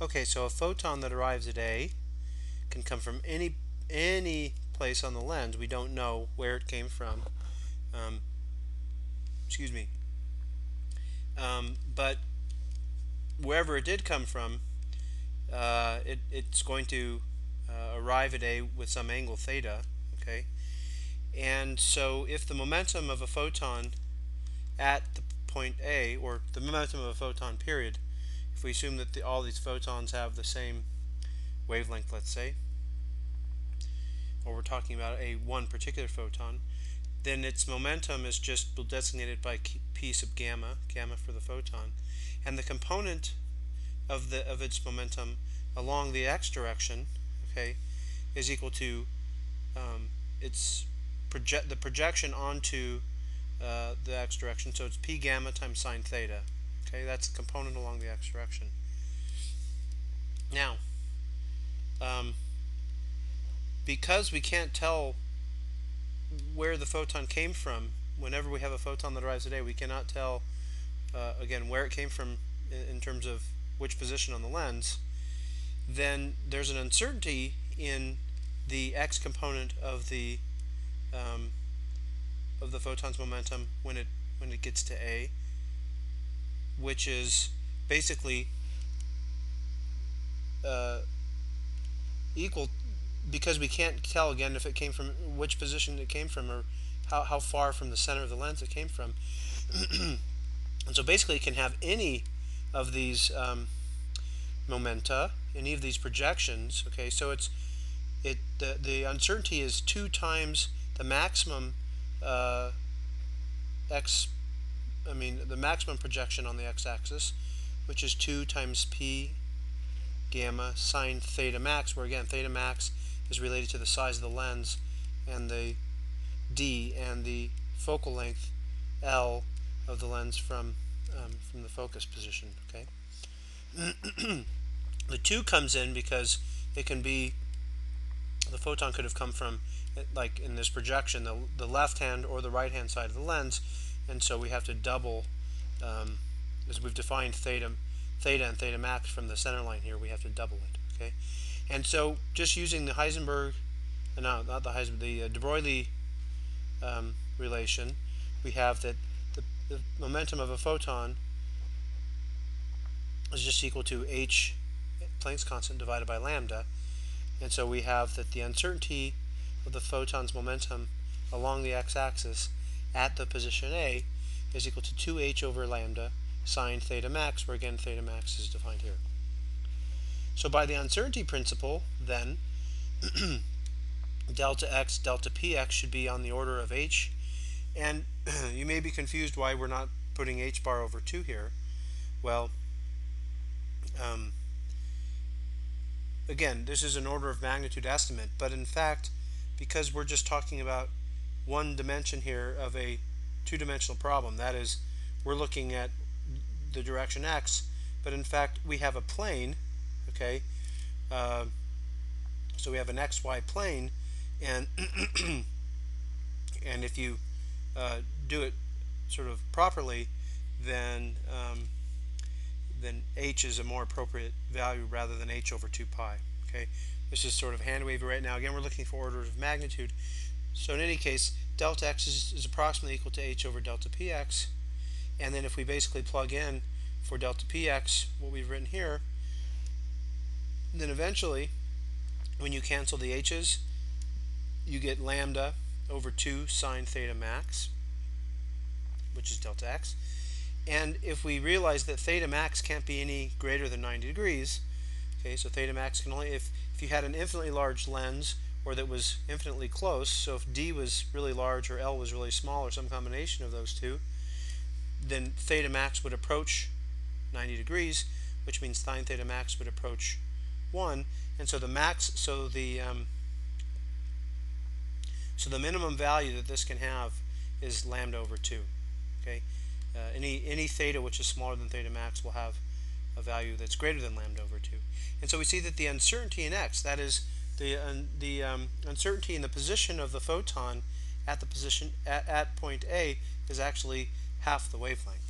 Okay, so a photon that arrives at A can come from any place on the lens. We don't know where it came from. Um, excuse me. But wherever it did come from, it's going to arrive at A with some angle theta. Okay, and so if the momentum of a photon at the point A, or the momentum of a photon period, if we assume that all these photons have the same wavelength, let's say, or we're talking about one particular photon, then its momentum is just designated by p sub gamma, gamma for the photon, and the component of its momentum along the x direction, okay, is equal to its the projection onto the x direction. So it's p gamma times sine theta. Okay, that's the component along the x direction. Now, because we can't tell where the photon came from, whenever we have a photon that arrives at A, we cannot tell again where it came from in terms of which position on the lens. Then there's an uncertainty in the x component of the photon's momentum when it gets to A, which is basically equal, because we can't tell again if it came from which position it came from, or how far from the center of the lens it came from. And so basically it can have any of these momenta, any of these projections. Okay, so the uncertainty is 2 times the maximum the maximum projection on the x-axis, which is 2 times p gamma sine theta max, where again theta max is related to the size of the lens and the d and the focal length L of the lens from the focus position. Okay. The 2 comes in because it can be, the photon could have come from, like in this projection, the left hand or the right hand side of the lens, and so we have to double, as we've defined theta and theta max from the center line here, we have to double it. Okay, and so just using the Heisenberg, no, not the Heisenberg, the de Broglie relation, we have that the momentum of a photon is just equal to h Planck's constant divided by lambda, and so we have that the uncertainty of the photon's momentum along the x-axis at the position A is equal to 2h over lambda sine theta max, where again theta max is defined here. So by the uncertainty principle, then, delta x, delta px should be on the order of h, and you may be confused why we're not putting h bar over 2 here. Well, again, this is an order of magnitude estimate, but in fact, because we're just talking about one dimension here of a two-dimensional problem, that is, we're looking at the direction x, but in fact we have a plane, okay, so we have an xy plane, and and if you do it sort of properly, then h is a more appropriate value rather than h over 2 pi. Okay, this is sort of hand wavy right now. Again, we're looking for orders of magnitude. So in any case, delta x is approximately equal to h over delta px, and then if we basically plug in for delta px what we've written here, then eventually when you cancel the h's, you get lambda over 2 sine theta max, which is delta x. And if we realize that theta max can't be any greater than 90 degrees, okay, so theta max can only, if you had an infinitely large lens or that was infinitely close, so if d was really large or L was really small or some combination of those two, then theta max would approach 90 degrees, which means sine theta max would approach 1, and so the minimum value that this can have is lambda over 2. Okay, any theta which is smaller than theta max will have a value that's greater than lambda over 2. And so we see that the uncertainty in x, that is the uncertainty in the position of the photon at the position at point A, is actually half the wavelength.